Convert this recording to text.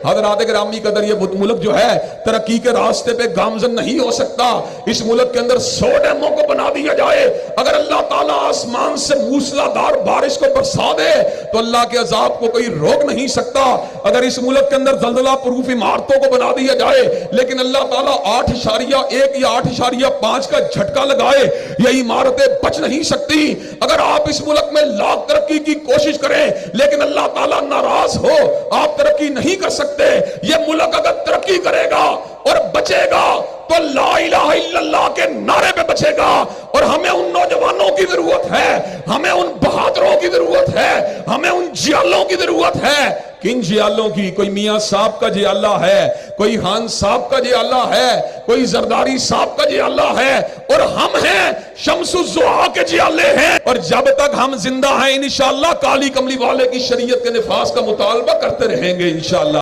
हज़रात गिरामी कदर ये मुल्क जो है तरक्की के रास्ते पे गामजन नहीं हो सकता। इस मुल्क के अंदर 100 डैमों को बना दिया जाए, अगर अल्लाह ताला आसमान से मूसलाधार बारिश को बरसा दे तो अल्लाह के अजाब को कोई रोक नहीं सकता। अगर इस मुल्क के अंदर जलजला प्रूफ इमारतों को बना दिया जाए, लेकिन अल्लाह ताला 8.1 या 8.5 का झटका लगाए, ये इमारतें बच नहीं सकती। अगर आप इस मुल्क में लाख तरक्की की कोशिश करें लेकिन अल्लाह ताला नाराज हो, आप तरक्की नहीं कर सकते। ये मुल्क अगर तरक्की करेगा और बचेगा तो ला इलाहा इल्लल्लाह के नारे पे बचेगा। और हमें उन नौजवानों की जरूरत है, हमें उन बहादुरों की जरूरत है, हमें उन जियालों की जरूरत है। किन जियालों की? कोई मियां साहब का जियाला है, कोई खान साहब का जियाला है, कोई जरदारी साहब का जियाला है, और हम हैं शम्सुज़्ज़ुहा के जियाले हैं। और जब तक हम जिंदा हैं इंशाअल्लाह काली कमली वाले की शरीयत के निफाज का मुतालबा करते रहेंगे इंशाअल्लाह।